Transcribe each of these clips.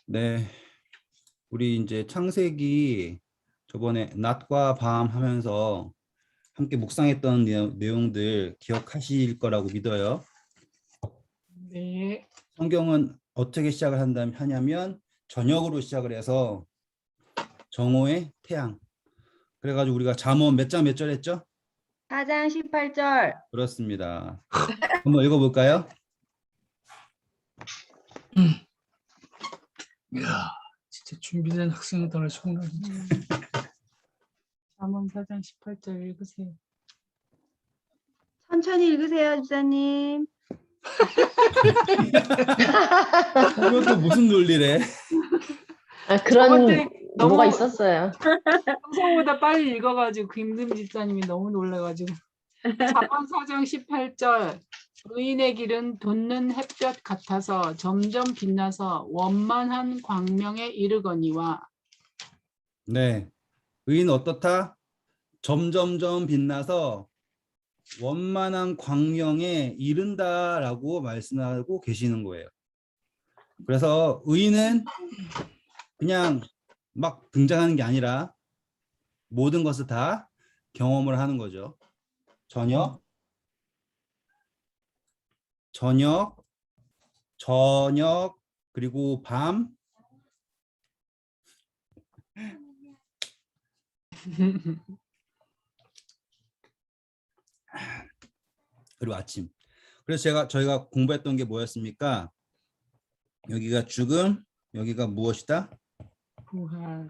네, 우리 이제 창세기 저번에 낮과 밤 하면서 함께 묵상했던 내용들 기억하실 거라고 믿어요. 네. 성경은 어떻게 시작을 하냐면 저녁으로 시작을 해서 정오의 태양. 그래가지고 우리가 잠언 몇 장 몇 절 했죠? 4장 18절. 그렇습니다. 한번 읽어볼까요? 이야, 진짜 준비된 학생들의 손을 잠언 4장 18절 읽으세요. 천천히 읽으세요, 집사님. 이것도 무슨 논리래? 아, 그런 저한테 너무- 뭐가 있었어요. 평소보다 빨리 읽어가지고 김금 집사님이 너무 놀라가지고. 잠언 4장 18절. 의인의 길은 돋는 햇볕 같아서 점점 빛나서 원만한 광명에 이르거니와. 네, 의인 어떻다? 점점점 빛나서 원만한 광명에 이른다라고 말씀하고 계시는 거예요. 그래서 의인은 그냥 막 등장하는 게 아니라 모든 것을 다 경험을 하는 거죠. 저녁, 그리고 밤, 그리고 아침. 그래서 저희가 공부했던 게 뭐였습니까? 여기가 죽음, 여기가 무엇이다? 부활.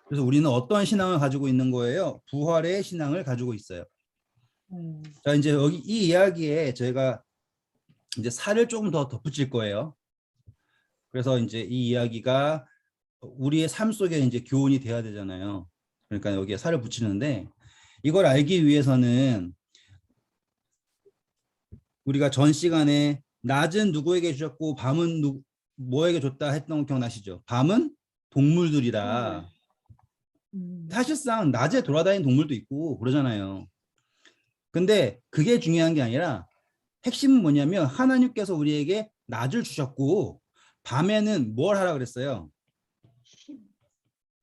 그래서 우리는 어떤 신앙을 가지고 있는 거예요? 부활의 신앙을 가지고 있어요. 자, 이제 여기 이 이야기에 저희가 이제 살을 조금 더 덧붙일 거예요. 그래서 이제 이 이야기가 우리의 삶 속에 이제 교훈이 돼야 되잖아요. 그러니까 여기에 살을 붙이는데 이걸 알기 위해서는 우리가 전 시간에 낮은 누구에게 주셨고 밤은 뭐에게 줬다 했던 거 기억나시죠? 밤은 동물들이라. 사실상 낮에 돌아다니는 동물도 있고 그러잖아요. 근데 그게 중요한 게 아니라 핵심은 뭐냐면 하나님께서 우리에게 낮을 주셨고 밤에는 뭘 하라 그랬어요?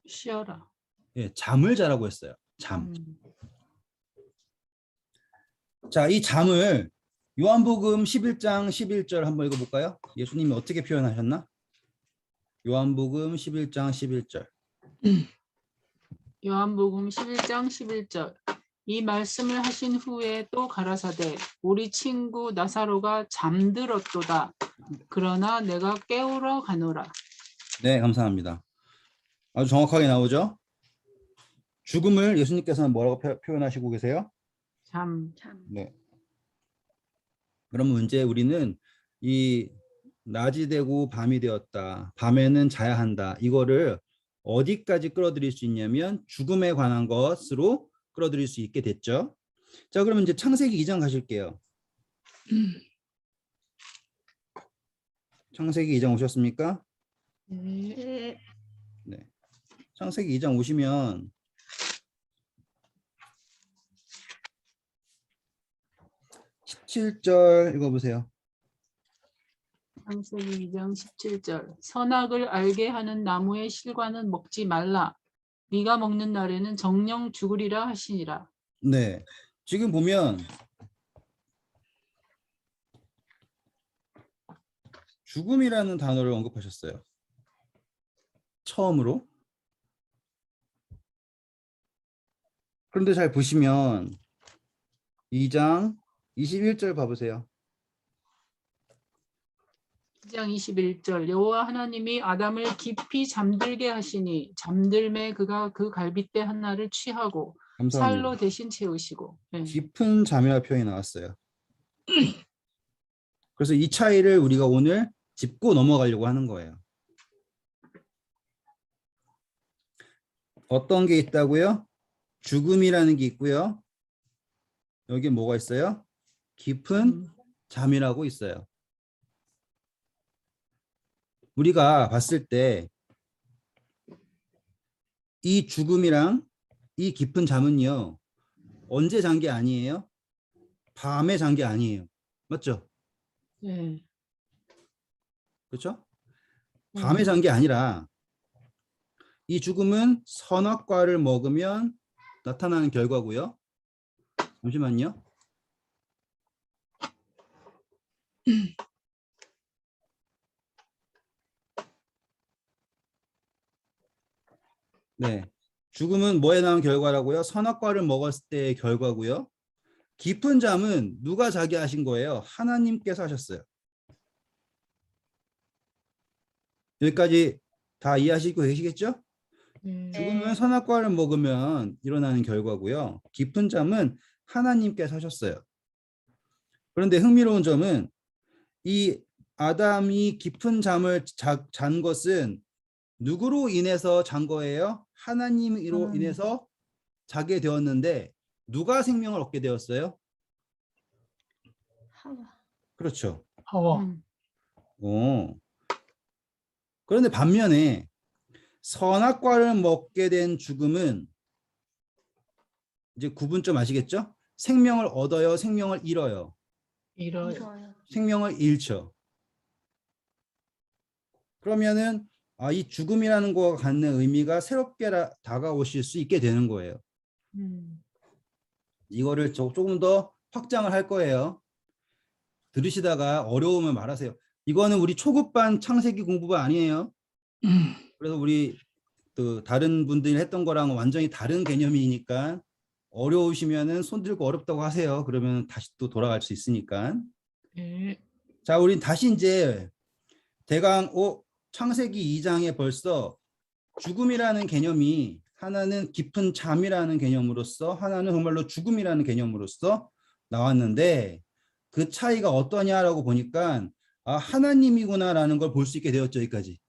쉬어라. 예, 잠을 자라고 했어요. 잠. 자, 이 잠을 요한복음 11장 11절 한번 읽어볼까요? 예수님이 어떻게 표현하셨나? 요한복음 11장 11절. 요한복음 11장 11절. 이 말씀을 하신 후에 또 가라사대 우리 친구 나사로가 잠들었도다. 그러나 내가 깨우러 가노라. 네, 감사합니다. 아주 정확하게 나오죠? 죽음을 예수님께서는 뭐라고 표현하시고 계세요? 잠. 네. 그러면 이제 우리는 이 낮이 되고 밤이 되었다. 밤에는 자야 한다. 이거를 어디까지 끌어들일 수 있냐면 죽음에 관한 것으로 끌어들일 수 있게 됐죠. 자, 그러면 이제 창세기 2장 가실게요. 창세기 2장 오셨습니까? 네. 네. 창세기 2장 오시면 17절 읽어보세요. 창세기 2장 17절. 선악을 알게 하는 나무의 실과는 먹지 말라. 네가 먹는 날에는 정령 죽으리라 하시니라. 네. 지금 보면 죽음이라는 단어를 언급하셨어요. 처음으로. 그런데 잘 보시면 2장 21절 봐보세요. 2장 21절. 여호와 하나님이 아담을 깊이 잠들게 하시니 잠들매 그가 그 갈빗대 하나를 취하고 감사합니다. 살로 대신 채우시고. 네. 깊은 잠이라는 표현이 나왔어요. 그래서 이 차이를 우리가 오늘 짚고 넘어가려고 하는 거예요. 어떤 게 있다고요? 죽음이라는 게 있고요. 여기 뭐가 있어요? 깊은 잠이라고 있어요. 우리가 봤을 때 이 죽음이랑 이 깊은 잠은요. 언제 잔 게 아니에요? 밤에 잔 게 아니에요. 맞죠? 네. 그렇죠? 밤에 잔 게 아니라 이 죽음은 선악과를 먹으면 나타나는 결과고요. 잠시만요. 네. 죽음은 뭐에 나온 결과라고요? 선악과를 먹었을 때의 결과고요. 깊은 잠은 누가 자게 하신 거예요? 하나님께서 하셨어요. 여기까지 다 이해하시고 계시겠죠? 죽음은 선악과를 먹으면 일어나는 결과고요. 깊은 잠은 하나님께서 하셨어요. 그런데 흥미로운 점은 이 아담이 깊은 잠을 잔 것은 누구로 인해서 잔 거예요? 하나님으로 인해서 자게 되었는데 누가 생명을 얻게 되었어요? 하와. 그렇죠. 하와. 그런데 반면에 선악과를 먹게 된 죽음은 이제 구분 좀 아시겠죠? 생명을 얻어요, 생명을 잃어요. 이런. 이거요. 생명을 잃죠. 그러면은 이 죽음이라는 거가 갖는 의미가 새롭게 다가오실 수 있게 되는 거예요. 이거를 조금 더 확장을 할 거예요. 들으시다가 어려우면 말하세요. 이거는 우리 초급반 창세기 공부가 아니에요. 그래서 우리 또 다른 분들이 했던 거랑 완전히 다른 개념이니까 어려우시면은 손 들고 어렵다고 하세요. 그러면 다시 또 돌아갈 수 있으니까. 네. 자, 우리 다시 이제 대강 창세기 2장에 벌써 죽음이라는 개념이 하나는 깊은 잠이라는 개념으로서 하나는 정말로 죽음이라는 개념으로서 나왔는데 그 차이가 어떠냐라고 보니까 하나님이구나라는 걸 볼 수 있게 되었죠. 여기까지.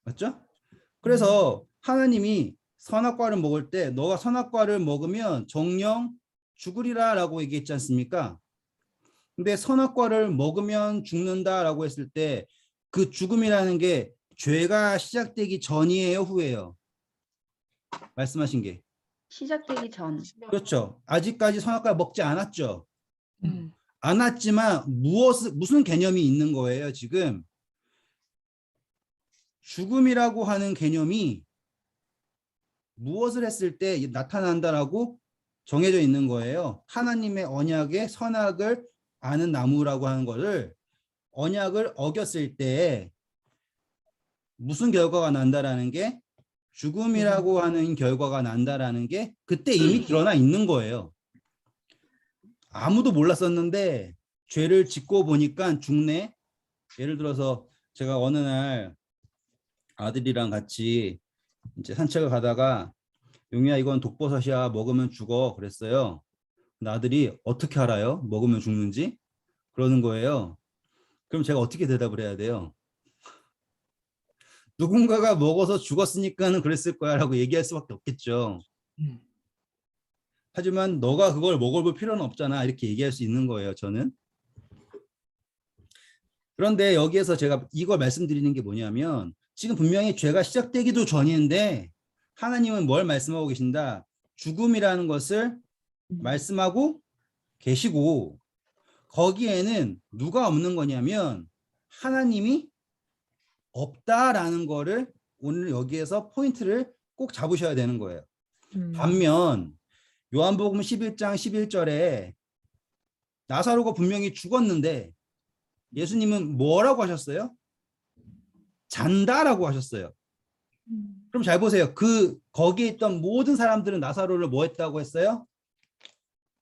맞죠? 그래서 하나님이 선악과를 먹을 때 너가 선악과를 먹으면 정령 죽으리라 라고 얘기했지 않습니까? 근데 선악과를 먹으면 죽는다라고 했을 때 그 죽음이라는 게 죄가 시작되기 전이에요, 후예요? 말씀하신 게. 시작되기 전. 그렇죠. 아직까지 선악과를 먹지 않았죠. 않았지만 무슨 개념이 있는 거예요, 지금? 죽음이라고 하는 개념이 무엇을 했을 때 나타난다라고 정해져 있는 거예요. 하나님의 언약의 선악을 아는 나무라고 하는 것을 언약을 어겼을 때 무슨 결과가 난다라는 게 죽음이라고 하는 결과가 난다라는 게 그때 이미 드러나 있는 거예요. 아무도 몰랐었는데 죄를 짓고 보니까 죽네. 예를 들어서 제가 어느 날 아들이랑 같이 이제 산책을 가다가 용이야 이건 독버섯이야 먹으면 죽어 그랬어요. 아들이 어떻게 알아요? 먹으면 죽는지? 그러는 거예요. 그럼 제가 어떻게 대답을 해야 돼요? 누군가가 먹어서 죽었으니까는 그랬을 거야 라고 얘기할 수밖에 없겠죠. 하지만 너가 그걸 먹어볼 필요는 없잖아 이렇게 얘기할 수 있는 거예요. 저는. 그런데 여기에서 제가 이걸 말씀드리는 게 뭐냐면 지금 분명히 죄가 시작되기도 전인데 하나님은 뭘 말씀하고 계신다? 죽음이라는 것을 말씀하고 계시고 거기에는 누가 없는 거냐면 하나님이 없다라는 거를 오늘 여기에서 포인트를 꼭 잡으셔야 되는 거예요. 반면 요한복음 11장 11절에 나사로가 분명히 죽었는데 예수님은 뭐라고 하셨어요? 잔다라고 하셨어요. 그럼 잘 보세요. 거기에 있던 모든 사람들은 나사로를 뭐 했다고 했어요?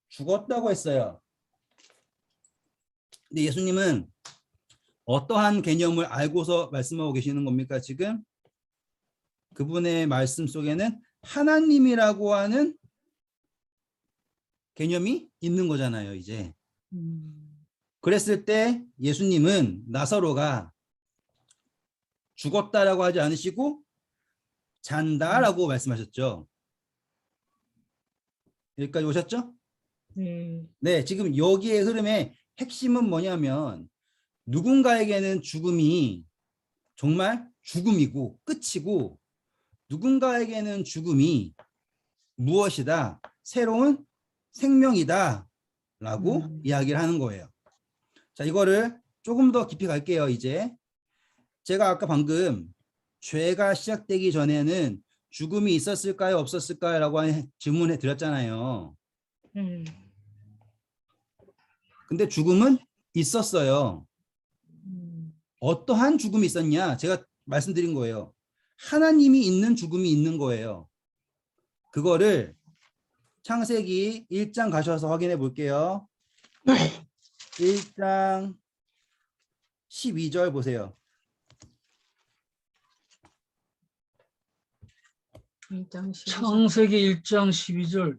죽었다고 했어요. 근데 예수님은 어떠한 개념을 알고서 말씀하고 계시는 겁니까? 지금 그분의 말씀 속에는 하나님이라고 하는 개념이 있는 거잖아요. 이제 그랬을 때 예수님은 나사로가 죽었다라고 하지 않으시고 잔다라고 말씀하셨죠. 여기까지 오셨죠? 네, 지금 여기의 흐름의 핵심은 뭐냐면 누군가에게는 죽음이 정말 죽음이고 끝이고 누군가에게는 죽음이 무엇이다? 새로운 생명이다 라고 이야기를 하는 거예요. 자, 이거를 조금 더 깊이 갈게요. 이제 제가 아까 방금 죄가 시작되기 전에는 죽음이 있었을까요, 없었을까요? 라고 질문해 드렸잖아요. 근데 죽음은 있었어요. 어떠한 죽음이 있었냐? 제가 말씀드린 거예요. 하나님이 있는 죽음이 있는 거예요. 그거를 창세기 1장 가셔서 확인해 볼게요. 1장 12절 보세요. 창세기 1장 12절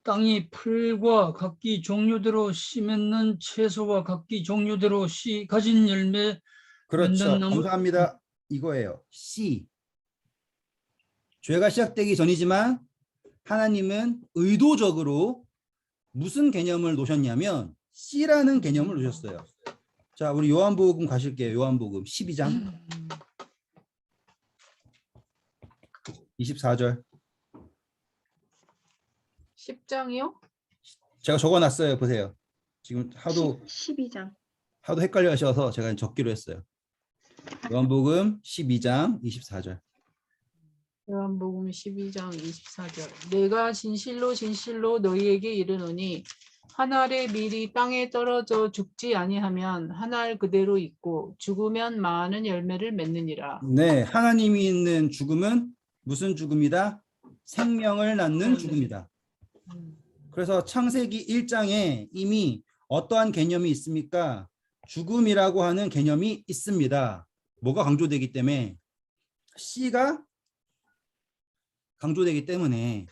땅이 풀과 각기 종류대로 씨 맺는 채소와 각기 종류대로 씨 가진 열매 그렇죠. 맺는 나무. 감사합니다. 이거예요. 씨. 죄가 시작되기 전이지만 하나님은 의도적으로 무슨 개념을 놓으셨냐면 씨라는 개념을 놓으셨어요. 자, 우리 요한복음 가실게요. 요한복음 12장 24절. 10장이요? 제가 적어놨어요. 보세요. 지금 하도 12장. 헷갈려 하셔서 제가 적기로 했어요. 요한복음 12장 24절. 요한복음 12장 24절. 내가 진실로 진실로 너희에게 이르노니 한 알의 밀이 땅에 떨어져 죽지 아니하면 한 알 그대로 있고 죽으면 많은 열매를 맺느니라. 네, 하나님이 있는 죽음은 무슨 죽음이다? 생명을 낳는 죽음이다. 그래서 창세기 1장에 이미 어떠한 개념이 있습니까? 죽음이라고 하는 개념이 있습니다. 뭐가 강조되기 때문에? 씨가 강조되기 때문에.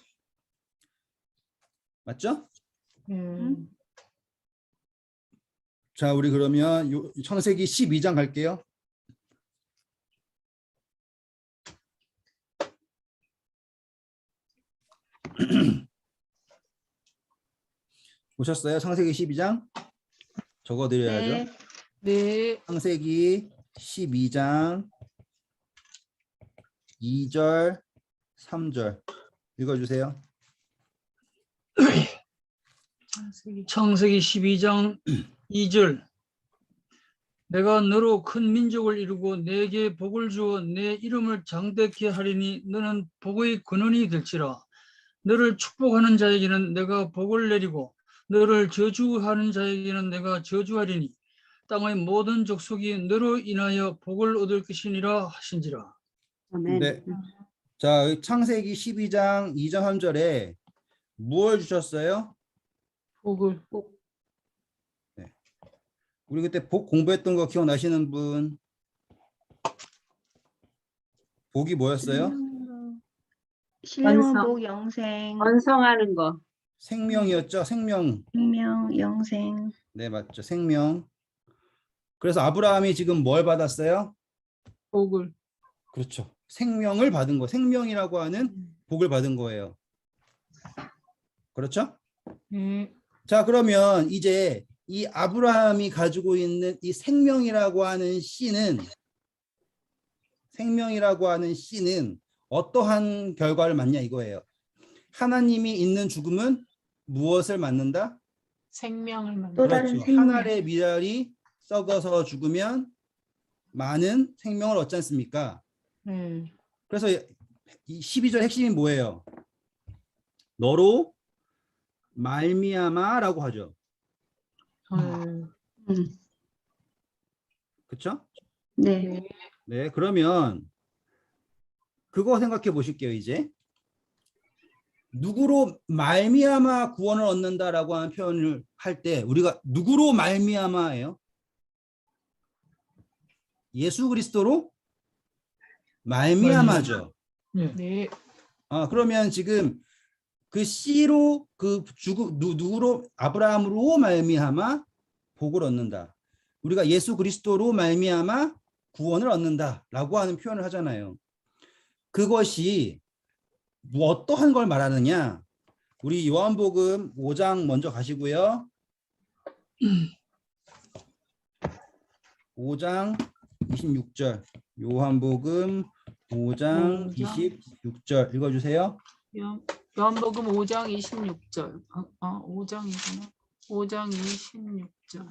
맞죠? 자, 우리 그러면 창세기 12장 갈게요. 보셨어요? 창세기 12장? 적어드려야죠. 네. 네. 창세기 12장 2절, 3절 읽어주세요. 창세기 12장 2절 내가 너로 큰 민족을 이루고 내게 복을 주어 내 이름을 장대케 하리니 너는 복의 근원이 될지라. 너를 축복하는 자에게는 내가 복을 내리고 너를 저주하는 자에게는 내가 저주하리니 땅의 모든 족속이 너로 인하여 복을 얻을 것이니라 하신지라. 네. 자, 창세기 12장 2절 3절에 무엇을 주셨어요? 복을. 네. 우리 그때 복 공부했던 거 기억나시는 분? 복이 뭐였어요? 신령한 완성. 복 영생. 완성하는 거. 생명이었죠. 생명. 생명 영생. 네, 맞죠. 생명. 그래서 아브라함이 지금 뭘 받았어요? 복을. 그렇죠. 생명을 받은 거. 생명이라고 하는 복을 받은 거예요. 그렇죠? 자, 그러면 이제 이 아브라함이 가지고 있는 이 생명이라고 하는 씨는 어떠한 결과를 맞냐 이거예요. 하나님이 있는 죽음은 무엇을 맞는다? 생명을 또 만든다. 다른 그렇죠. 생명. 한 알의 밀알이 썩어서 죽으면 많은 생명을 얻지 않습니까? 그래서 이 12절 핵심이 뭐예요? 너로 말미암아라고 하죠. 그렇죠? 네. 네, 그러면 그거 생각해 보실게요. 이제 누구로 말미암아 구원을 얻는다라고 하는 표현을 할 때 우리가 누구로 말미암아예요? 예수 그리스도로 말미암아죠. 네. 아, 그러면 지금 그 씨로 그 누구로 아브라함으로 말미암아 복을 얻는다. 우리가 예수 그리스도로 말미암아 구원을 얻는다라고 하는 표현을 하잖아요. 그것이 어떠한 걸 말하느냐? 우리 요한복음 5장 먼저 가시고요. 5장 26절. 요한복음 5장 26절 읽어주세요. 요한복음 5장 26절. 5장이구나. 5장 26절.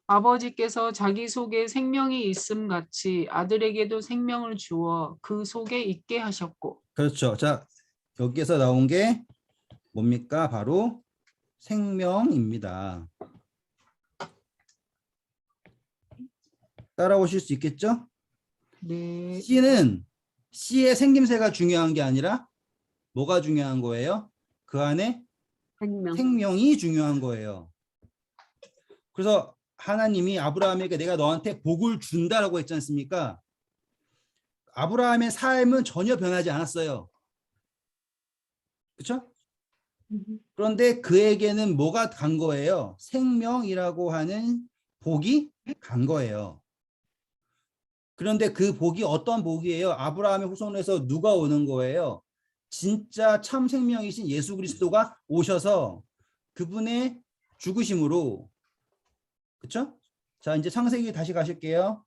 아버지께서 자기 속에 생명이 있음 같이 아들에게도 생명을 주어 그 속에 있게 하셨고. 그렇죠. 자, 여기에서 나온 게 뭡니까? 바로 생명입니다. 따라오실 수 있겠죠? 네. C의 생김새가 중요한 게 아니라 뭐가 중요한 거예요? 그 안에 생명이 중요한 거예요. 그래서 하나님이 아브라함에게 내가 너한테 복을 준다라고 했지 않습니까? 아브라함의 삶은 전혀 변하지 않았어요. 그렇죠? 그런데 그에게는 뭐가 간 거예요? 생명이라고 하는 복이 간 거예요. 그런데 그 복이 어떤 복이에요? 아브라함의 후손에서 누가 오는 거예요? 진짜 참 생명이신 예수 그리스도가 오셔서 그분의 죽으심으로, 그렇죠? 자, 이제 창세기 다시 가실게요.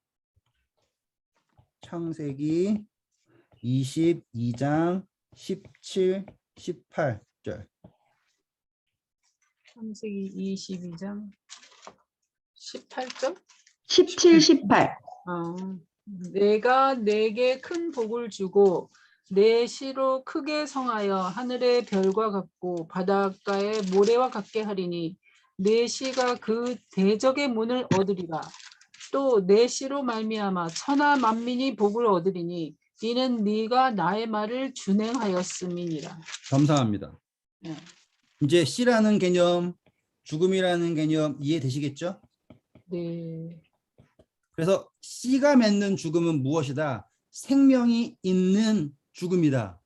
창세기 22장 17, 18절. 창세기 22장 18절? 17, 18. 내가 내게 큰 복을 주고 내 씨로 크게 성하여 하늘의 별과 같고 바닷가의 모래와 같게 하리니 내 씨가 그 대적의 문을 얻으리라. 또 내 씨로 말미암아 천하 만민이 복을 얻으리니 이는 네가 나의 말을 준행하였음이니라. 감사합니다. 네. 이제 씨라는 개념, 죽음이라는 개념 이해되시겠죠? 네. 그래서 씨가 맺는 죽음은 무엇이다? 생명이 있는 죽음이다.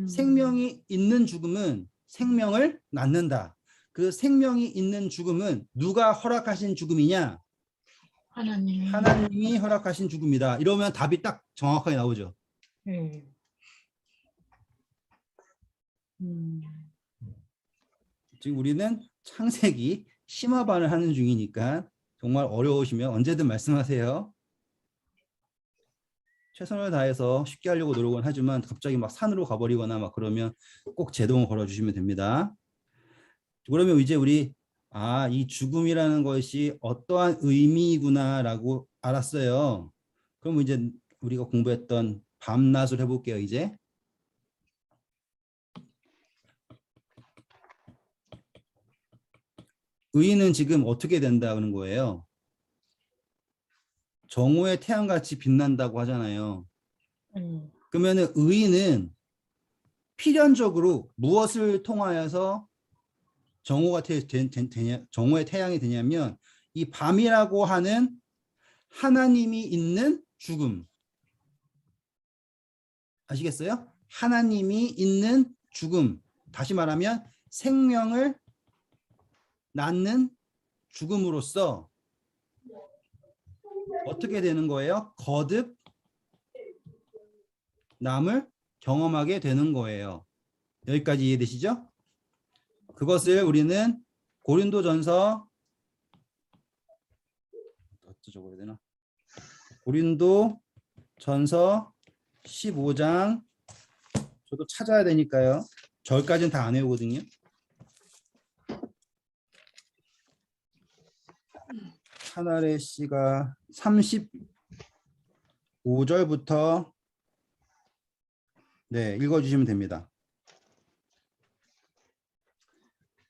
생명이 있는 죽음은 생명을 낳는다. 그 생명이 있는 죽음은 누가 허락하신 죽음이냐? 하나님이 허락하신 죽음이다. 이러면 답이 딱 정확하게 나오죠. 네. 지금 우리는 창세기 심화반을 하는 중이니까 정말 어려우시면 언제든 말씀하세요. 최선을 다해서 쉽게 하려고 노력은 하지만 갑자기 막 산으로 가버리거나 막 그러면 꼭 제동을 걸어주시면 됩니다. 그러면 이제 우리 이 죽음이라는 것이 어떠한 의미구나라고 알았어요. 그럼 이제 우리가 공부했던 밤낮을 해볼게요. 이제 의인은 지금 어떻게 된다는 거예요? 정오의 태양같이 빛난다고 하잖아요. 그러면 의인은 필연적으로 무엇을 통하여서 정오의 태양이 되냐면 이 밤이라고 하는 하나님이 있는 죽음. 아시겠어요? 하나님이 있는 죽음. 다시 말하면 생명을 낳는 죽음으로써 어떻게 되는 거예요? 거듭 남을 경험하게 되는 거예요. 여기까지 이해되시죠? 그것을 우리는 고린도전서 어떻게 적어야 되나? 고린도전서 15장 저도 찾아야 되니까요. 절까지는 다 안 외우거든요. 하나의 씨가 35절부터 읽어주시면 됩니다.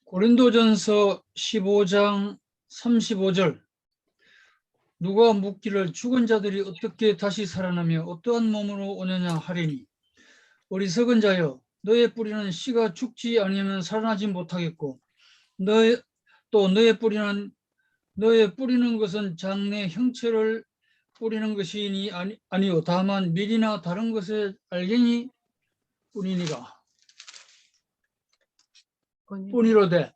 고린도전서 15장 35절. 누가 묻기를 죽은 자들이 어떻게 다시 살아나며 어떠한 몸으로 오느냐 하리니 어리석은 자여 너의 뿌리는 씨가 죽지 아니하면 살아나지 못하겠고 너의 뿌리는 것은 장래 형체를 뿌리는 것이니 아니요 다만 밀이나 다른 것의 알갱이 뿐이로되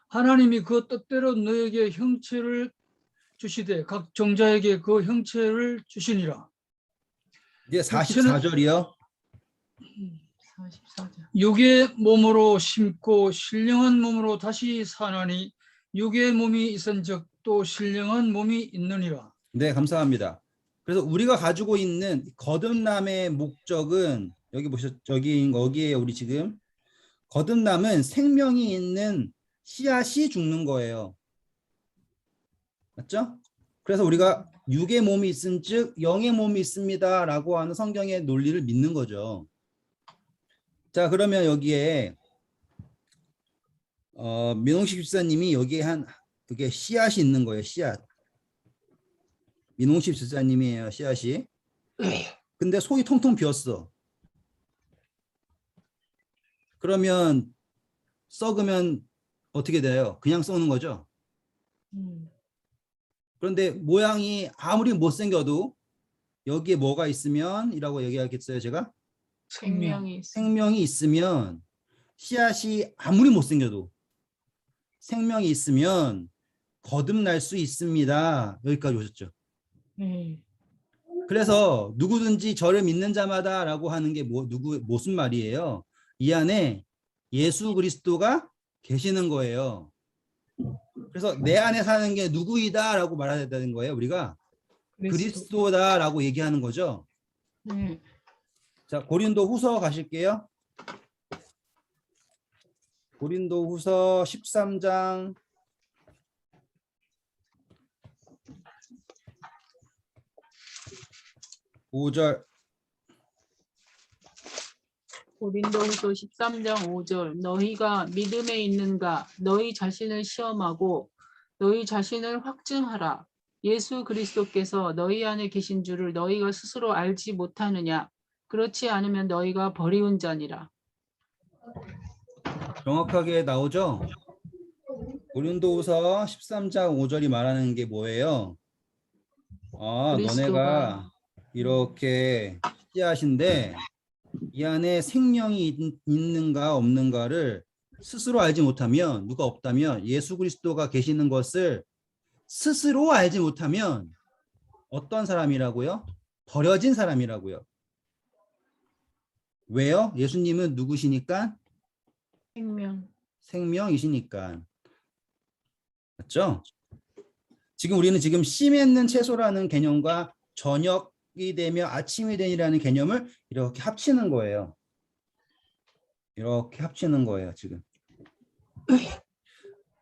하나님이 그 뜻대로 너에게 형체를 주시되 각 종자에게 그 형체를 주시니라. 이제 44절이요. 44절. 육의 몸으로 심고 신령한 몸으로 다시 사나니 육의 몸이 있은즉 또 신령한 몸이 있느니라. 네, 감사합니다. 그래서 우리가 가지고 있는 거듭남의 목적은 여기에 우리 지금 거듭남은 생명이 있는 씨앗이 죽는 거예요. 맞죠? 그래서 우리가 육의 몸이 있은즉 영의 몸이 있습니다라고 하는 성경의 논리를 믿는 거죠. 자, 그러면 여기에 민홍식 집사님이 여기에 그게 씨앗이 있는 거예요. 씨앗. 민홍식 집사님이에요. 씨앗이. 근데 속이 통통 비었어. 그러면 썩으면 어떻게 돼요? 그냥 썩는 거죠. 그런데 모양이 아무리 못생겨도 여기에 뭐가 있으면 이라고 얘기하겠어요, 제가? 생명이 있으면 씨앗이 아무리 못생겨도 생명이 있으면 거듭날 수 있습니다. 여기까지 오셨죠. 그래서 누구든지 저를 믿는 자마다라고 하는 게 무슨 말이에요? 이 안에 예수 그리스도가 계시는 거예요. 그래서 내 안에 사는 게 누구이다라고 말해야 되는 거예요. 우리가 그리스도다라고 얘기하는 거죠. 자, 고린도후서 가실게요. 고린도후서 13장 5절. 고린도후서 13장 5절. 너희가 믿음에 있는가? 너희 자신을 시험하고 너희 자신을 확증하라. 예수 그리스도께서 너희 안에 계신 줄을 너희가 스스로 알지 못하느냐? 그렇지 않으면 너희가 버리운 자니라. 정확하게 나오죠? 고린도후서 13장 5절이 말하는 게 뭐예요? 너네가 이렇게 씨앗인데 이 안에 생명이 있는가 없는가를 스스로 알지 못하면, 누가 없다면 예수 그리스도가 계시는 것을 스스로 알지 못하면 어떤 사람이라고요? 버려진 사람이라고요. 왜요? 예수님은 누구시니까? 생명이시니까. 맞죠? 우리는 지금 씨 맺는 채소라는 개념과 저녁이 되며 아침이 되니라는 개념을 이렇게 합치는 거예요. 이렇게 합치는 거예요, 지금.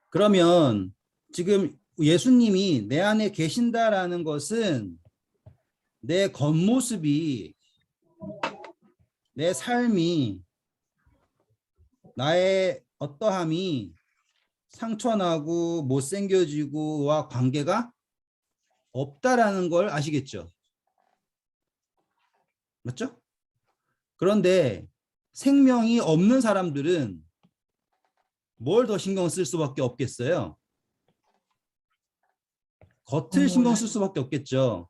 그러면 지금 예수님이 내 안에 계신다라는 것은 내 겉모습이, 내 삶이, 나의 어떠함이 상처나고 못생겨지고와 관계가 없다라는 걸 아시겠죠? 맞죠? 그런데 생명이 없는 사람들은 뭘 더 신경 쓸 수밖에 없겠어요? 겉을 신경 쓸 수밖에 없겠죠.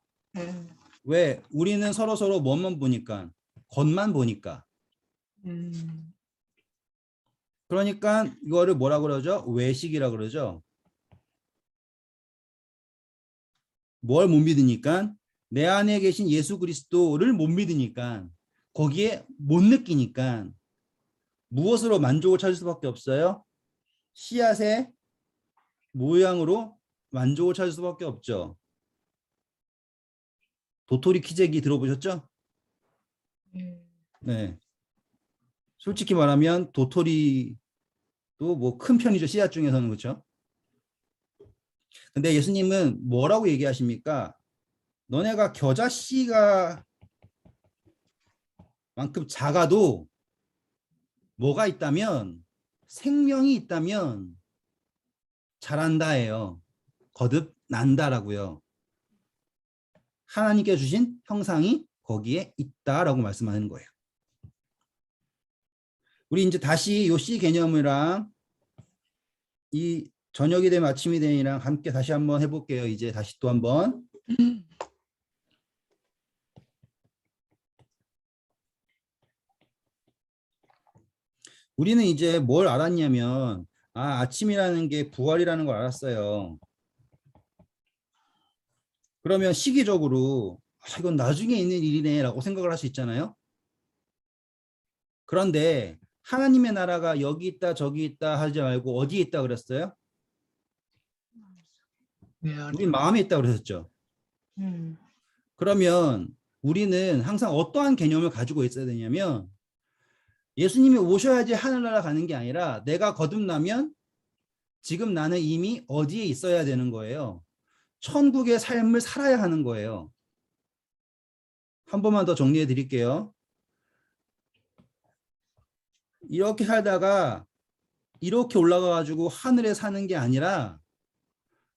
왜? 우리는 서로 뭐만 보니까, 겉만 보니까. 그러니까 이거를 뭐라 그러죠? 외식이라 그러죠. 뭘 못 믿으니까? 내 안에 계신 예수 그리스도를 못 믿으니까, 거기에 못 느끼니까 무엇으로 만족을 찾을 수밖에 없어요? 씨앗의 모양으로 만족을 찾을 수밖에 없죠. 도토리 키재기 들어보셨죠? 네. 솔직히 말하면 도토리도 뭐 큰 편이죠. 씨앗 중에서는. 그렇죠? 근데 예수님은 뭐라고 얘기하십니까? 너네가 겨자씨가 만큼 작아도 뭐가 있다면, 생명이 있다면 자란다예요. 거듭난다라고요. 하나님께 주신 형상이 거기에 있다라고 말씀하는 거예요. 우리 이제 다시 요 씨 개념이랑 이 저녁이 되면 아침이 되니랑 함께 다시 한번 해볼게요. 이제 다시 또 한번. 우리는 이제 뭘 알았냐면, 아침이라는 게 부활이라는 걸 알았어요. 그러면 시기적으로 이건 나중에 있는 일이네 라고 생각을 할 수 있잖아요. 그런데 하나님의 나라가 여기 있다 저기 있다 하지 말고 어디에 있다 그랬어요? 우리 마음에 있다 그랬었죠. 그러면 우리는 항상 어떠한 개념을 가지고 있어야 되냐면, 예수님이 오셔야지 하늘나라 가는 게 아니라 내가 거듭나면 지금 나는 이미 어디에 있어야 되는 거예요. 천국의 삶을 살아야 하는 거예요. 한 번만 더 정리해 드릴게요. 이렇게 살다가 이렇게 올라가 가지고 하늘에 사는 게 아니라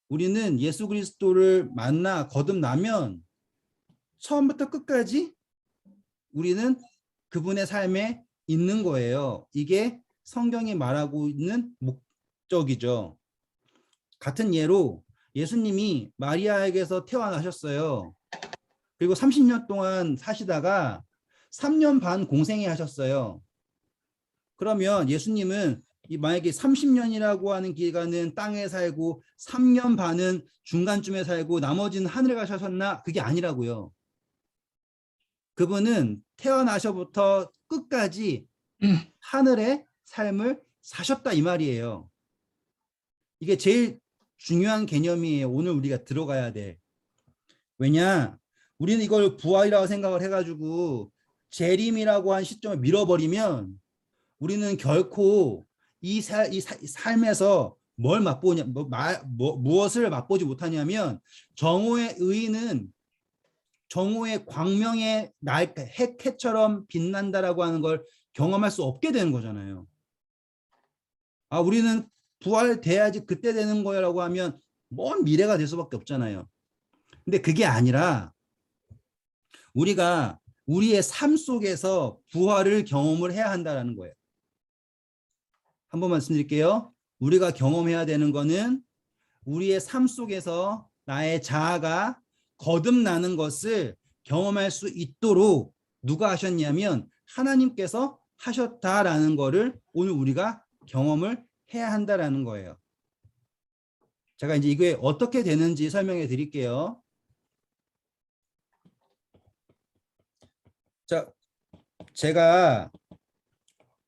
우리는 예수 그리스도를 만나 거듭나면 처음부터 끝까지 우리는 그분의 삶에 있는 거예요. 이게 성경이 말하고 있는 목적이죠. 같은 예로 예수님이 마리아에게서 태어나셨어요. 그리고 30년 동안 사시다가 3년 반 공생애 하셨어요. 그러면 예수님은 만약에 30년이라고 하는 기간은 땅에 살고 3년 반은 중간쯤에 살고 나머지는 하늘에 가셨나? 그게 아니라고요. 그분은 태어나셔부터 끝까지 하늘의 삶을 사셨다 이 말이에요. 이게 제일 중요한 개념이에요. 오늘 우리가 들어가야 돼. 왜냐? 우리는 이걸 부활이라고 생각을 해가지고 재림이라고 한 시점을 밀어버리면 우리는 결코 이 삶에서 뭘 맛보냐, 무엇을 맛보지 못하냐면 정오의 의인은 정오의 광명의 해처럼 빛난다라고 하는 걸 경험할 수 없게 되는 거잖아요. 아, 우리는 부활돼야지 그때 되는 거라고 하면 먼 미래가 될 수밖에 없잖아요. 근데 그게 아니라 우리가 우리의 삶 속에서 부활을 경험을 해야 한다는 거예요. 한 번 말씀드릴게요. 우리가 경험해야 되는 거는 우리의 삶 속에서 나의 자아가 거듭나는 것을 경험할 수 있도록 누가 하셨냐면 하나님께서 하셨다라는 거를 오늘 우리가 경험을 해야 한다라는 거예요. 제가 이제 이게 어떻게 되는지 설명해 드릴게요. 자, 제가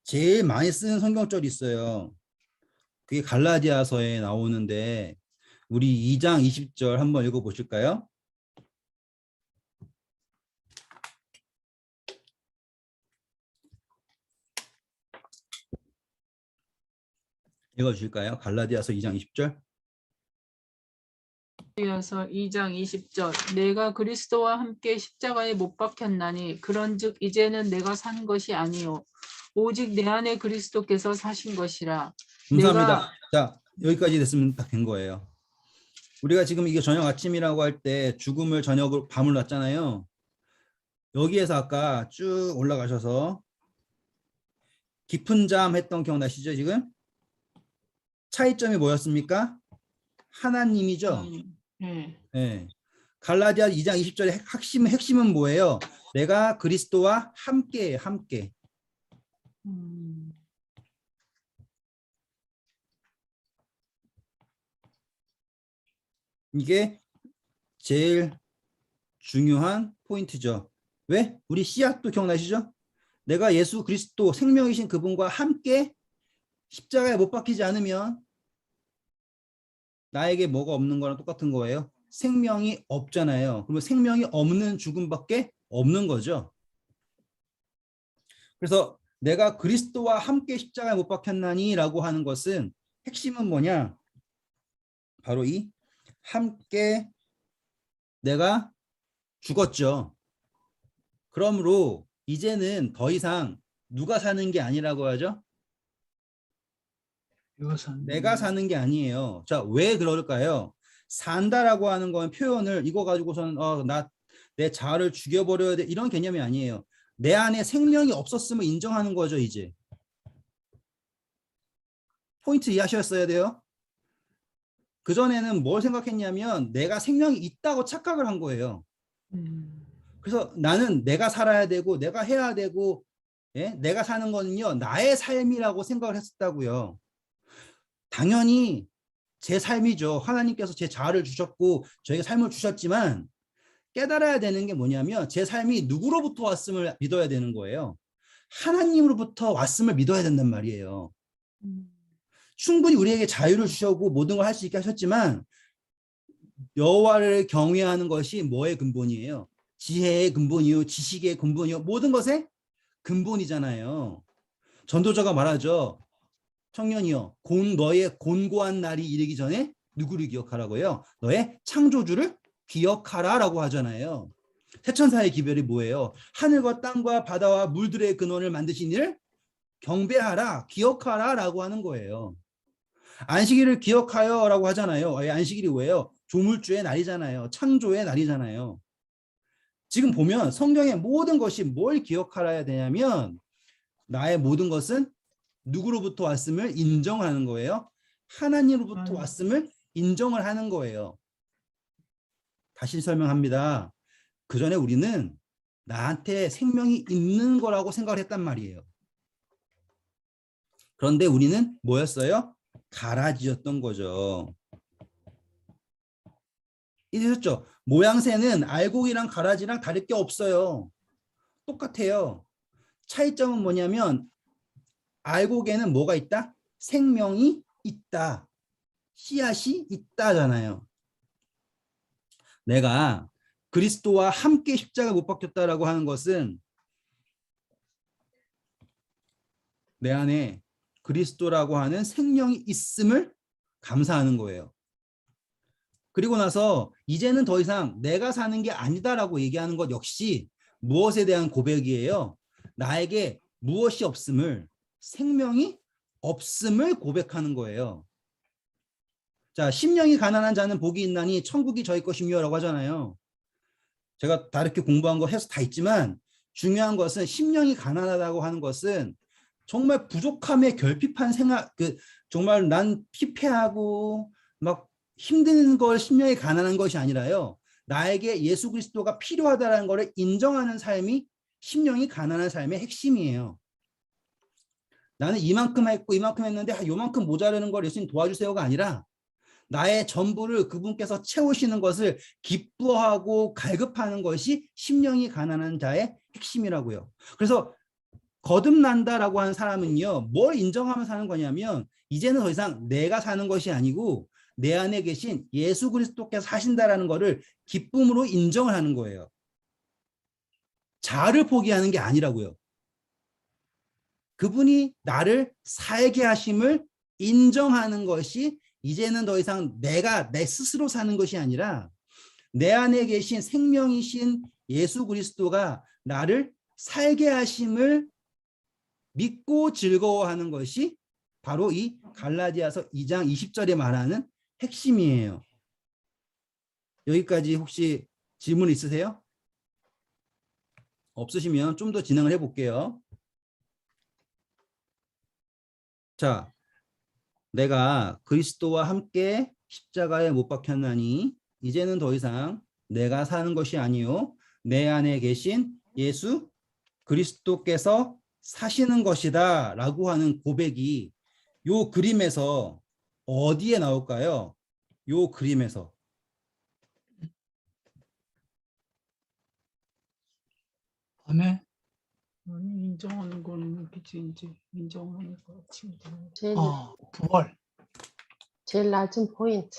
제일 많이 쓰는 성경절이 있어요. 그게 갈라디아서에 나오는데 우리 2장 20절 한번 읽어 보실까요? 읽어 주실까요? 갈라디아서 2장 20절. 갈라디아서 2장 20절 내가 그리스도와 함께 십자가에 못 박혔나니 그런즉 이제는 내가 산 것이 아니요 오직 내 안에 그리스도께서 사신 것이라. 감사합니다. 자, 여기까지 됐으면 딱 된 거예요. 우리가 지금 이게 저녁 아침이라고 할 때 죽음을 저녁으로 밤을 놨잖아요. 여기에서 아까 쭉 올라가셔서 깊은 잠 했던 기억나시죠? 지금 차이점이 뭐였습니까? 하나님이죠. 네. 네. 갈라디아 2장 20절의 핵심은 뭐예요? 내가 그리스도와 함께. 이게 제일 중요한 포인트죠. 왜? 우리 씨앗도 기억나시죠? 내가 예수 그리스도 생명이신 그분과 함께 십자가에 못 박히지 않으면 나에게 뭐가 없는 거랑 똑같은 거예요. 생명이 없잖아요. 그러면 생명이 없는 죽음밖에 없는 거죠. 그래서 내가 그리스도와 함께 십자가에 못 박혔나니 라고 하는 것은 핵심은 뭐냐? 바로 이 함께 내가 죽었죠. 그러므로 이제는 더 이상 누가 사는 게 아니라고 하죠? 내가 사는 게 아니에요. 자, 왜 그럴까요? 산다라고 하는 건 표현을 이거 가지고서는 내 자아를 죽여버려야 돼 이런 개념이 아니에요. 내 안에 생명이 없었음을 인정하는 거죠. 이제 포인트 이해하셨어야 돼요. 그전에는 뭘 생각했냐면 내가 생명이 있다고 착각을 한 거예요. 그래서 나는 내가 살아야 되고 내가 해야 되고 내가 사는 거는요 나의 삶이라고 생각을 했었다고요. 당연히 제 삶이죠. 하나님께서 제 자아를 주셨고 저에게 삶을 주셨지만 깨달아야 되는 게 뭐냐면 제 삶이 누구로부터 왔음을 믿어야 되는 거예요. 하나님으로부터 왔음을 믿어야 된단 말이에요. 충분히 우리에게 자유를 주셨고 모든 걸 할 수 있게 하셨지만 여호와를 경외하는 것이 뭐의 근본이에요? 지혜의 근본이요, 지식의 근본이요, 모든 것의 근본이잖아요. 전도자가 말하죠. 청년이여, 너의 곤고한 날이 이르기 전에 누구를 기억하라고요? 너의 창조주를 기억하라라고 하잖아요. 태천사의 기별이 뭐예요? 하늘과 땅과 바다와 물들의 근원을 만드신 이를 경배하라, 기억하라라고 하는 거예요. 안식일을 기억하여라고 하잖아요. 안식일이 뭐예요? 조물주의 날이잖아요. 창조의 날이잖아요. 지금 보면 성경의 모든 것이 뭘 기억하라야 되냐면 나의 모든 것은 누구로부터 왔음을 인정하는 거예요. 하나님으로부터 왔음을 인정을 하는 거예요. 다시 설명합니다. 그 전에 우리는 나한테 생명이 있는 거라고 생각을 했단 말이에요. 그런데 우리는 뭐였어요? 가라지였던 거죠. 이해하셨죠? 모양새는 알곡이랑 가라지랑 다를 게 없어요. 똑같아요. 차이점은 뭐냐면 알곡에는 뭐가 있다? 생명이 있다. 씨앗이 있다잖아요. 내가 그리스도와 함께 십자가 못 박혔다라고 하는 것은 내 안에 그리스도라고 하는 생명이 있음을 감사하는 거예요. 그리고 나서 이제는 더 이상 내가 사는 게 아니다라고 얘기하는 것 역시 무엇에 대한 고백이에요? 나에게 무엇이 없음을, 생명이 없음을 고백하는 거예요. 자, 심령이 가난한 자는 복이 있나니 천국이 저희 것이며라고 하잖아요. 제가 다르게 공부한 거 해서 다 있지만 중요한 것은 심령이 가난하다고 하는 것은 정말 부족함에 결핍한 생각, 정말 난 피폐하고 막 힘든 걸 심령이 가난한 것이 아니라요. 나에게 예수 그리스도가 필요하다는 것을 인정하는 삶이 심령이 가난한 삶의 핵심이에요. 나는 이만큼 했고 이만큼 했는데 요만큼 모자라는 걸 예수님 도와주세요가 아니라 나의 전부를 그분께서 채우시는 것을 기뻐하고 갈급하는 것이 심령이 가난한 자의 핵심이라고요. 그래서 거듭난다라고 하는 사람은요, 뭘 인정하며 사는 거냐면 이제는 더 이상 내가 사는 것이 아니고 내 안에 계신 예수 그리스도께서 사신다라는 것을 기쁨으로 인정을 하는 거예요. 자아를 포기하는 게 아니라고요. 그분이 나를 살게 하심을 인정하는 것이 이제는 더 이상 내가 내 스스로 사는 것이 아니라 내 안에 계신 생명이신 예수 그리스도가 나를 살게 하심을 믿고 즐거워하는 것이 바로 이 갈라디아서 2장 20절에 말하는 핵심이에요. 여기까지 혹시 질문 있으세요? 없으시면 좀 더 진행을 해볼게요. 자, 내가 그리스도와 함께 십자가에 못 박혔나니 이제는 더 이상 내가 사는 것이 아니요 내 안에 계신 예수 그리스도께서 사시는 것이다 라고 하는 고백이 요 그림에서 어디에 나올까요? 요 그림에서. 아멘. 아니, 인정하는 거는 그치, 이제 인정하는 거 치면 되는 거. 제일, 부활. 제일 낮은 포인트.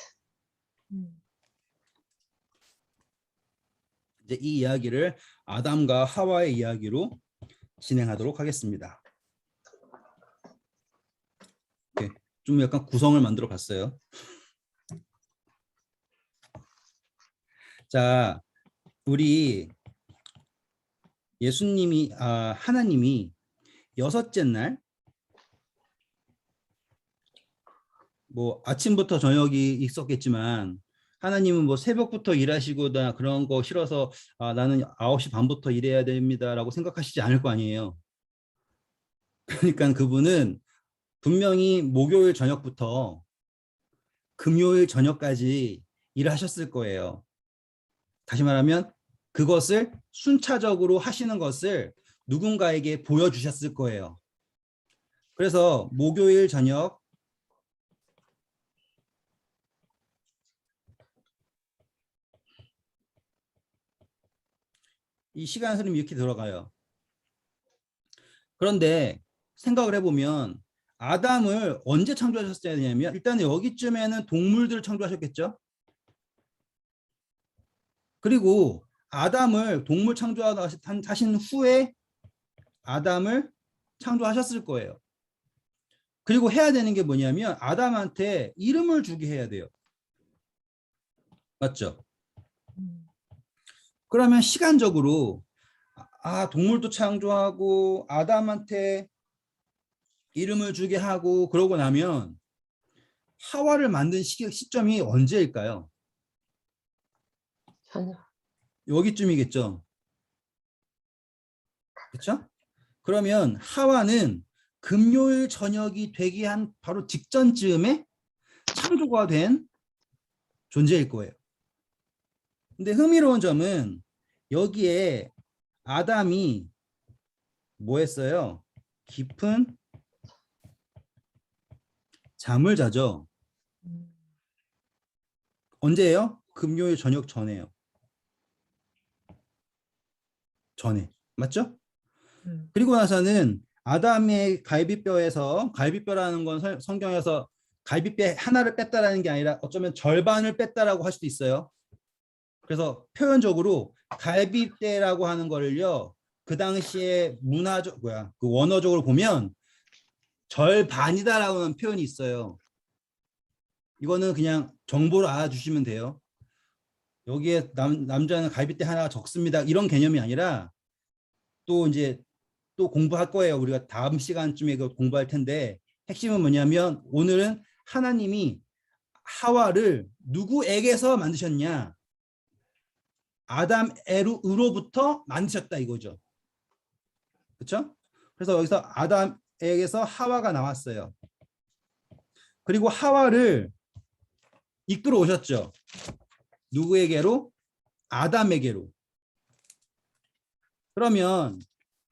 이제 이 이야기를 아담과 하와의 이야기로 진행하도록 하겠습니다. 이렇게 좀 약간 구성을 만들어 봤어요. 자, 우리 예수님이 하나님이 여섯째 날 뭐 아침부터 저녁이 있었겠지만 하나님은 뭐 새벽부터 일하시고나 그런 거 싫어서 나는 9시 반부터 일해야 됩니다라고 생각하시지 않을 거 아니에요. 그러니까 그분은 분명히 목요일 저녁부터 금요일 저녁까지 일을 하셨을 거예요. 다시 말하면 그것을 순차적으로 하시는 것을 누군가에게 보여주셨을 거예요. 그래서 목요일 저녁 이 시간 흐름이 이렇게 들어가요. 그런데 생각을 해보면 아담을 언제 창조하셨어야 되냐면 일단 여기쯤에는 동물들을 창조하셨겠죠. 그리고 아담을 동물 창조하신 후에 아담을 창조하셨을 거예요. 그리고 해야 되는 게 뭐냐면 아담한테 이름을 주게 해야 돼요. 맞죠? 음. 그러면 시간적으로 동물도 창조하고 아담한테 이름을 주게 하고 그러고 나면 하와를 만든 시점이 언제일까요? 저녁. 여기쯤이겠죠. 그렇죠? 그러면 하와는 금요일 저녁이 되기 한 바로 직전쯤에 창조가 된 존재일 거예요. 근데 흥미로운 점은 여기에 아담이 뭐 했어요? 깊은 잠을 자죠. 언제예요? 금요일 저녁 전에요. 전에. 맞죠? 그리고 나서는 아담의 갈비뼈에서, 갈비뼈라는 건 성경에서 갈비뼈 하나를 뺐다라는 게 아니라 어쩌면 절반을 뺐다라고 할 수도 있어요. 그래서 표현적으로 갈비뼈라고 하는 거를요, 그 당시에 그 원어적으로 보면 절반이다라고 하는 표현이 있어요. 이거는 그냥 정보를 알아주시면 돼요. 여기에 남자는 갈비뼈 하나가 적습니다. 이런 개념이 아니라 또 이제 또 공부할 거예요. 우리가 다음 시간쯤에 공부할 텐데 핵심은 뭐냐면 오늘은 하나님이 하와를 누구에게서 만드셨냐? 아담으로부터 만드셨다 이거죠. 그렇죠? 그래서 여기서 아담에게서 하와가 나왔어요. 그리고 하와를 이끌어 오셨죠. 누구에게로? 아담에게로. 그러면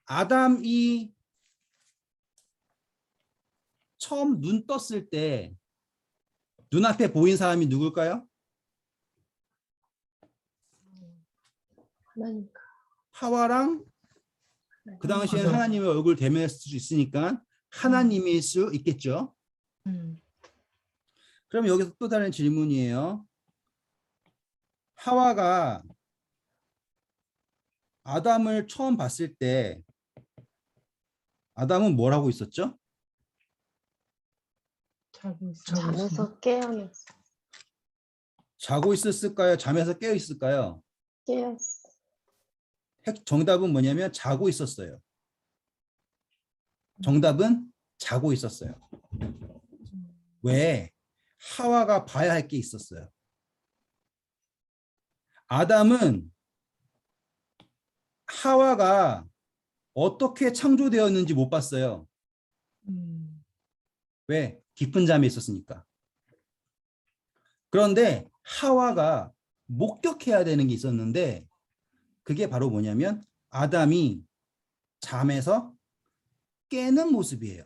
아담이 처음 눈 떴을 때 눈앞에 보인 사람이 누굴까요? 하나님. 하와랑 그 당시에는 맞아. 하나님의 얼굴 대면했을 수 있으니까 하나님일 수 있겠죠. 그럼 여기서 또 다른 질문이에요. 하와가 아담을 처음 봤을 때 아담은 뭘 하고 있었죠? 잠에서 깨어났어. 자고 있었을까요? 잠에서 깨어 있을까요? 깨었어. 정답은 뭐냐면 자고 있었어요. 정답은 자고 있었어요. 왜? 하와가 봐야 할 게 있었어요. 아담은 하와가 어떻게 창조되었는지 못 봤어요. 왜? 깊은 잠에 있었으니까. 그런데 하와가 목격해야 되는 게 있었는데 그게 바로 뭐냐면 아담이 잠에서 깨는 모습이에요.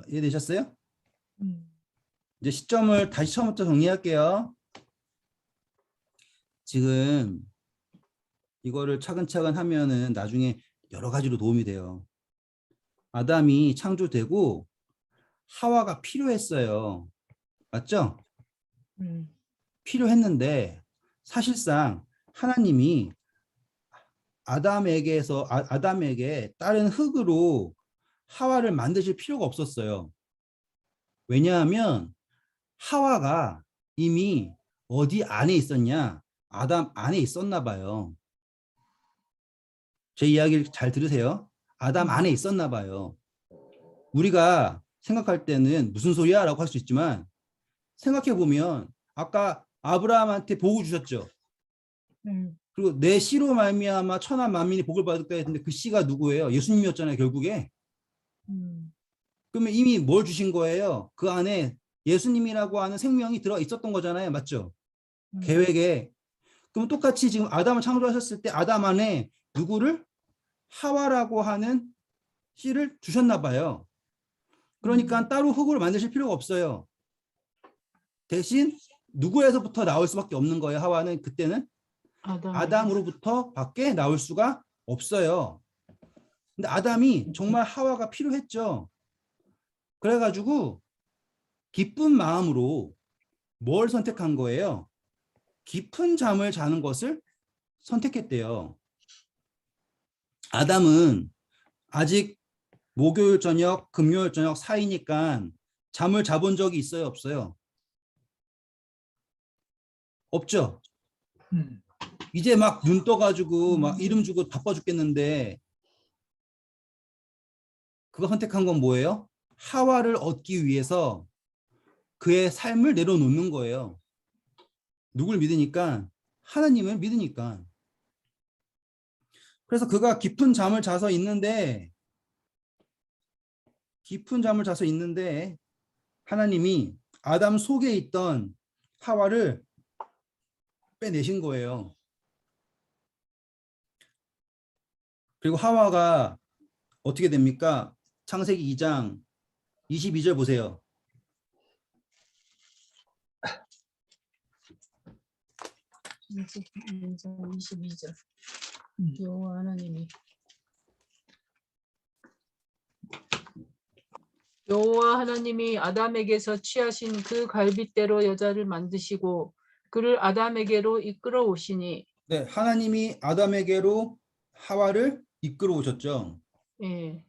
이해되셨어요? 이제 시점을 다시 처음부터 정리할게요. 지금 이거를 차근차근 하면은 나중에 여러 가지로 도움이 돼요. 아담이 창조되고 하와가 필요했어요. 맞죠? 필요했는데 사실상 하나님이 아담에게 다른 흙으로 하와를 만드실 필요가 없었어요. 왜냐하면 하와가 이미 어디 안에 있었냐? 아담 안에 있었나 봐요. 제 이야기를 잘 들으세요. 아담 안에 있었나 봐요. 우리가 생각할 때는 무슨 소리야? 라고 할 수 있지만 생각해 보면 아까 아브라함한테 복을 주셨죠. 그리고 내 씨로 말미암아 천하 만민이 복을 받을까 했는데 그 씨가 누구예요? 예수님이었잖아요, 결국에. 그러면 이미 뭘 주신 거예요? 그 안에 예수님이라고 하는 생명이 들어 있었던 거잖아요. 맞죠? 계획에. 그럼 똑같이 지금 아담을 창조하셨을 때 아담 안에 누구를? 하와라고 하는 씨를 주셨나 봐요. 그러니까 따로 흙으로 만드실 필요가 없어요. 대신 누구에서부터 나올 수밖에 없는 거예요. 하와는 그때는 아담으로부터 밖에 나올 수가 없어요. 근데 아담이 정말 하와가 필요했죠. 그래가지고 기쁜 마음으로 뭘 선택한 거예요? 깊은 잠을 자는 것을 선택했대요. 아담은 아직 목요일 저녁, 금요일 저녁 사이니까 잠을 자본 적이 있어요, 없어요? 없죠. 음. 이제 막 눈 떠가지고 막 이름 주고 바빠 죽겠는데 그거 선택한 건 뭐예요? 하와를 얻기 위해서 그의 삶을 내려놓는 거예요. 누굴 믿으니까? 하나님을 믿으니까. 그래서 그가 깊은 잠을 자서 있는데 하나님이 아담 속에 있던 하와를 빼내신 거예요. 그리고 하와가 어떻게 됩니까? 창세기 2장 22절 보세요. 창세기 2장 22절. 여호와 하나님이 여호와 하나님이 아담에게서 취하신 그 갈빗대로 여자를 만드시고 그를 아담에게로 이끌어 오시니. 네, 하나님이 아담에게로 하와를 이끌어 오셨죠. 예.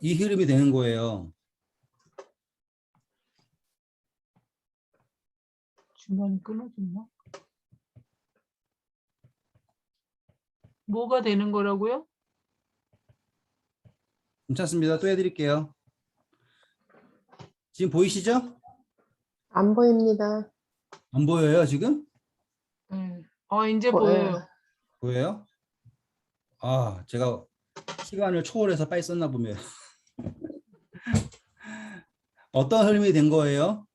이 흐름이 되는 거예요. 중간에 끊어졌나? 뭐가 되는 거라고요? 괜찮습니다. 또 해드릴게요. 지금 보이시죠? 안 보입니다. 안 보여요, 지금? 네. 이제 보여요. 보여요. 보여요? 아, 제가 시간을 초월해서 빨리 썼나 보면. 어떤 흐름이 된 거예요?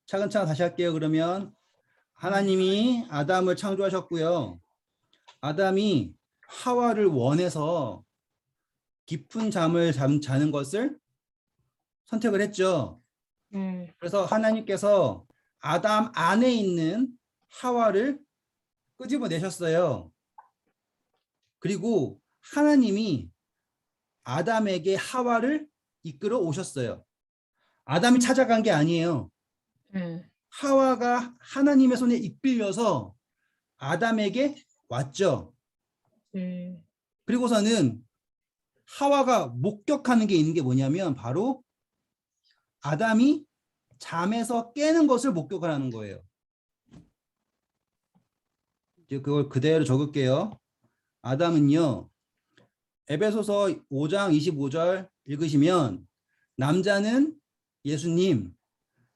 차근차근 다시 할게요. 그러면 하나님이 아담을 창조하셨고요. 아담이 하와를 원해서 깊은 잠을 자는 것을 선택을 했죠. 네. 그래서 하나님께서 아담 안에 있는 하와를 끄집어내셨어요. 그리고 하나님이 아담에게 하와를 이끌어 오셨어요. 아담이 찾아간 게 아니에요. 네. 하와가 하나님의 손에 이끌려서 아담에게 왔죠. 네. 그리고서는 하와가 목격하는 게 있는 게 뭐냐면 바로 아담이 잠에서 깨는 것을 목격을 하는 거예요. 이제 그걸 그대로 적을게요. 아담은요. 에베소서 5장 25절 읽으시면 남자는 예수님,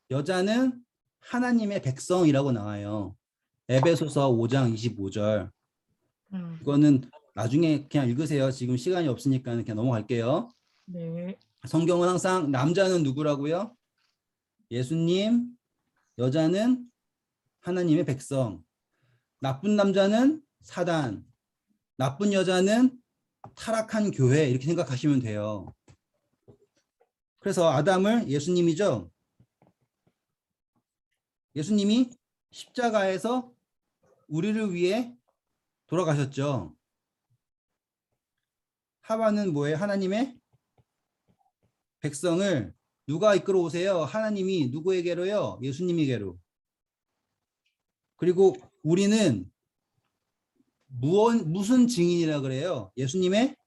여자는 하나님의 백성이라고 나와요. 에베소서 5장 25절. 이거는 나중에 그냥 읽으세요. 지금 시간이 없으니까 그냥 넘어갈게요. 네. 성경은 항상 남자는 누구라고요? 예수님, 여자는 하나님의 백성. 나쁜 남자는 사단, 나쁜 여자는 타락한 교회 이렇게 생각하시면 돼요. 그래서 아담을 예수님이죠. 예수님이 십자가에서 우리를 위해 돌아가셨죠. 하와는 뭐예요? 하나님의 백성을 누가 이끌어 오세요? 하나님이 누구에게로요? 예수님에게로. 그리고 우리는 무슨 증인이라 그래요? 예수님의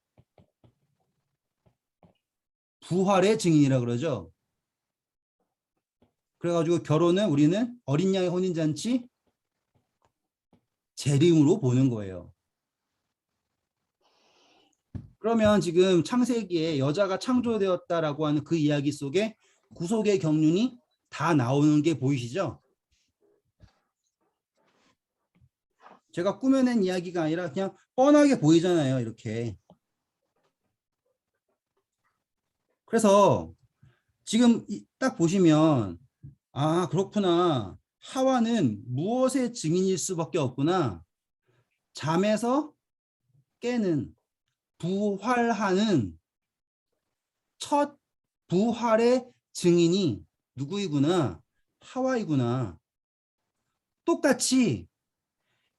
부활의 증인이라 그러죠. 그래가지고 결혼은 우리는 어린 양의 혼인잔치 재림으로 보는 거예요. 그러면 지금 창세기에 여자가 창조되었다라고 하는 그 이야기 속에 구속의 경륜이 다 나오는 게 보이시죠? 제가 꾸며낸 이야기가 아니라 그냥 뻔하게 보이잖아요. 이렇게. 그래서 지금 딱 보시면 아 그렇구나. 하와는 무엇의 증인일 수밖에 없구나. 잠에서 깨는 부활하는 첫 부활의 증인이 누구이구나. 하와이구나. 똑같이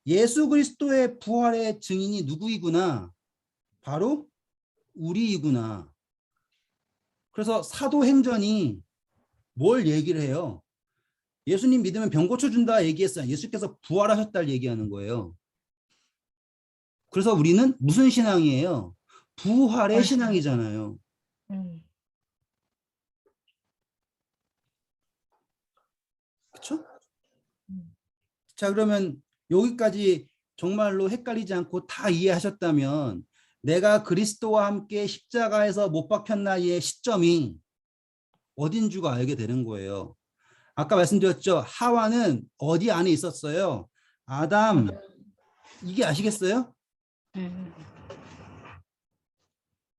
예수 그리스도의 부활의 증인이 누구이구나? 바로 우리이구나. 그래서 사도행전이 뭘 얘기를 해요? 예수님 믿으면 병 고쳐준다 얘기했어요. 예수께서 부활하셨다를 얘기하는 거예요. 그래서 우리는 무슨 신앙이에요? 부활의 신앙이잖아요. 그렇죠? 자, 그러면 여기까지 정말로 헷갈리지 않고 다 이해하셨다면 내가 그리스도와 함께 십자가에서 못 박혔나의 시점이 어딘 줄 알게 되는 거예요. 아까 말씀드렸죠. 하와는 어디 안에 있었어요? 아담. 이게 아시겠어요?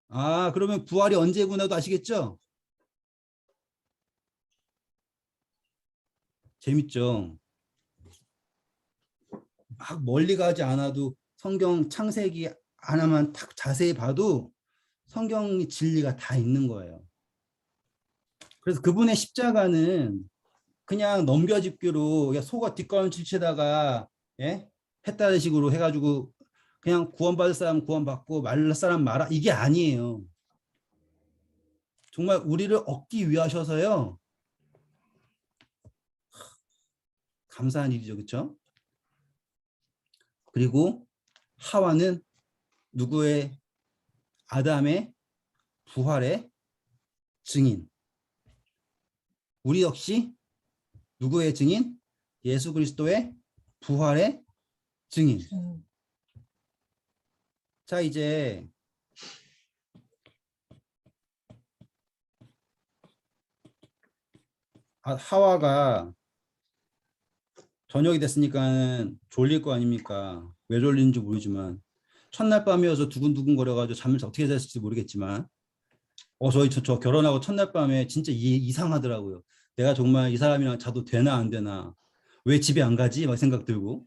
아, 그러면 부활이 언제구나도 아시겠죠? 재밌죠? 막 멀리 가지 않아도 성경 창세기 하나만 딱 자세히 봐도 성경의 진리가 다 있는 거예요. 그래서 그분의 십자가는 그냥 넘겨짚기로 속아 뒷걸음질 치다가 했다는 식으로 해가지고 그냥 구원받을 사람 구원받고 말릴 사람 말아 이게 아니에요. 정말 우리를 얻기 위하셔서요. 감사한 일이죠. 그렇죠? 그리고 하와는 누구의 아담의 부활의 증인. 우리 역시 누구의 증인? 예수 그리스도의 부활의 증인. 자, 이제 하와가 저녁이 됐으니까 졸릴 거 아닙니까? 왜 졸리는지 모르지만 첫날 밤이어서 두근두근 거려가지고 잠을 어떻게 잤을지 모르겠지만 저 결혼하고 첫날 밤에 진짜 이상하더라고요. 내가 정말 이 사람이랑 자도 되나 안 되나, 왜 집에 안 가지? 막 생각 들고.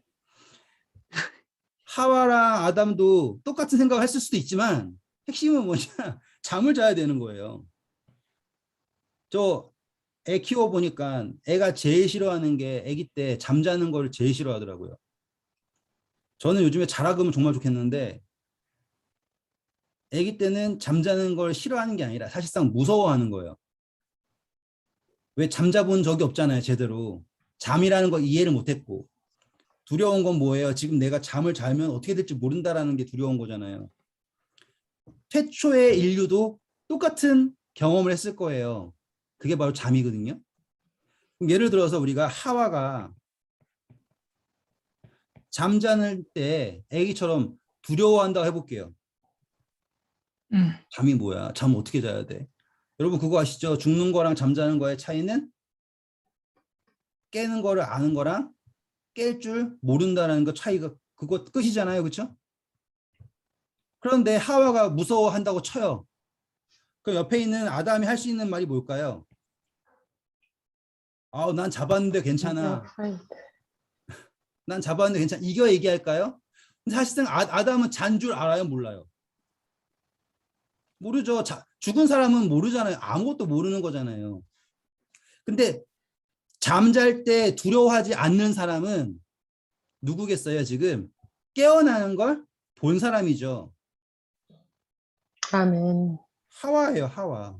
하와랑 아담도 똑같은 생각을 했을 수도 있지만 핵심은 뭐냐? 잠을 자야 되는 거예요. 저 애 키워보니까 애가 제일 싫어하는 게 아기 때 잠자는 걸 제일 싫어하더라고요. 저는 요즘에 자라그면 정말 좋겠는데 아기 때는 잠자는 걸 싫어하는 게 아니라 사실상 무서워하는 거예요. 왜 잠자본 적이 없잖아요. 제대로. 잠이라는 거 이해를 못했고. 두려운 건 뭐예요? 지금 내가 잠을 자면 어떻게 될지 모른다라는 게 두려운 거잖아요. 최초의 인류도 똑같은 경험을 했을 거예요. 그게 바로 잠이거든요. 그럼 예를 들어서 우리가 하와가 잠자는 때 아기처럼 두려워한다고 해볼게요. 잠이 뭐야? 잠 어떻게 자야 돼? 여러분 그거 아시죠? 죽는 거랑 잠자는 거의 차이는 깨는 거를 아는 거랑 깰 줄 모른다는 거 차이가 그거 끝이잖아요. 그렇죠? 그런데 하와가 무서워한다고 쳐요. 그럼 옆에 있는 아담이 할 수 있는 말이 뭘까요? 난 잡았는데 괜찮아. 난 잡았는데 괜찮아. 이거 얘기할까요? 근데 사실상 아담은 잔 줄 알아요? 몰라요? 모르죠. 죽은 사람은 모르잖아요. 아무것도 모르는 거잖아요. 근데 잠잘 때 두려워하지 않는 사람은 누구겠어요? 지금 깨어나는 걸 본 사람이죠. 아멘. 하와예요. 하와.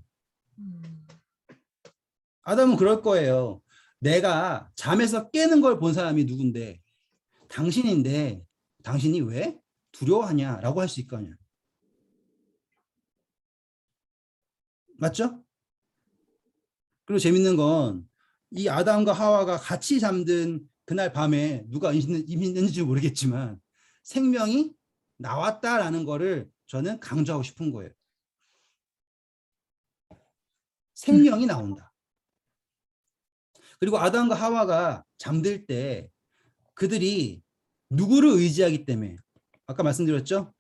아담은 그럴 거예요. 내가 잠에서 깨는 걸 본 사람이 누군데 당신인데 당신이 왜 두려워하냐라고 할 수 있을 거 아니야. 맞죠? 그리고 재밌는 건 이 아담과 하와가 같이 잠든 그날 밤에 누가 있는지 모르겠지만 생명이 나왔다라는 거를 저는 강조하고 싶은 거예요. 생명이 나온다. 그리고 아담과 하와가 잠들 때 그들이 누구를 의지하기 때문에 아까 말씀드렸죠?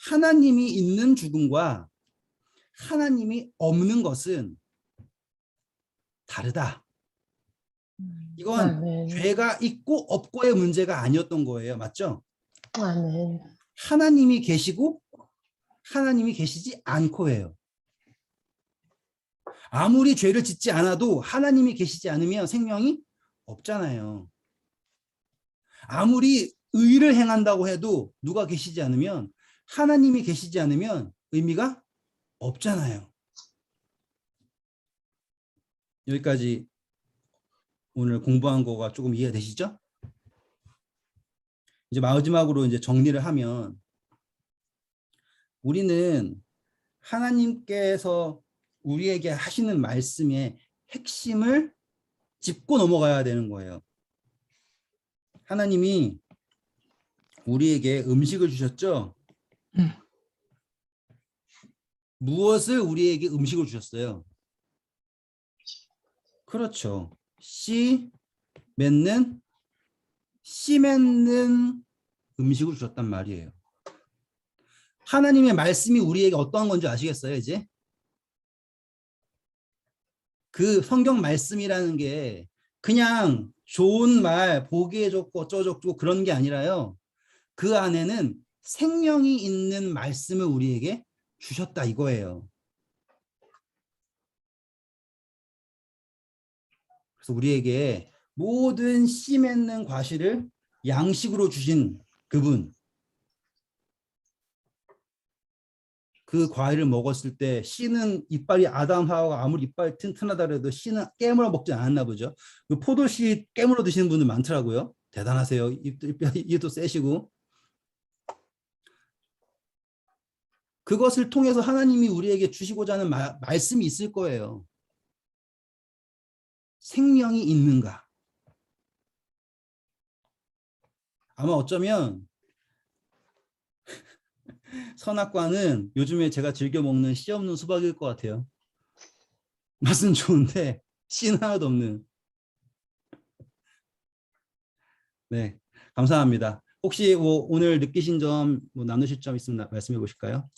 하나님이 있는 죽음과 하나님이 없는 것은 다르다. 이건 아멘. 죄가 있고 없고의 문제가 아니었던 거예요. 맞죠? 아멘. 하나님이 계시고 하나님이 계시지 않고예요. 아무리 죄를 짓지 않아도 하나님이 계시지 않으면 생명이 없잖아요. 아무리 의를 행한다고 해도 누가 계시지 않으면, 하나님이 계시지 않으면 의미가 없잖아요. 여기까지 오늘 공부한 거가 조금 이해되시죠? 이제 마지막으로 이제 정리를 하면, 우리는 하나님께서 우리에게 하시는 말씀의 핵심을 짚고 넘어가야 되는 거예요. 하나님이 우리에게 음식을 주셨죠? 무엇을 우리에게 음식을 주셨어요? 그렇죠. 씨 맺는 음식을 주셨단 말이에요. 하나님의 말씀이 우리에게 어떠한 건지 아시겠어요, 이제? 그 성경 말씀이라는 게 그냥 좋은 말, 보기에 좋고 어쩌고 그런 게 아니라요. 그 안에는 생명이 있는 말씀을 우리에게 주셨다 이거예요. 그래서 우리에게 모든 씨 맺는 과실을 양식으로 주신 그분, 그 과일을 먹었을 때 씨는, 이빨이 아담 하와가 아무리 이빨이 튼튼하다 해도 씨는 깨물어 먹지 않았나 보죠. 그 포도씨 깨물어 드시는 분들 많더라고요. 대단하세요. 입도 세시고. 그것을 통해서 하나님이 우리에게 주시고자 하는 말씀이 있을 거예요. 생명이 있는가? 아마 어쩌면 선악과는 요즘에 제가 즐겨 먹는 씨 없는 수박일 것 같아요. 맛은 좋은데 씨는 하나도 없는. 네, 감사합니다. 혹시 오늘 느끼신 점, 나누실 점 있으면 말씀해 보실까요?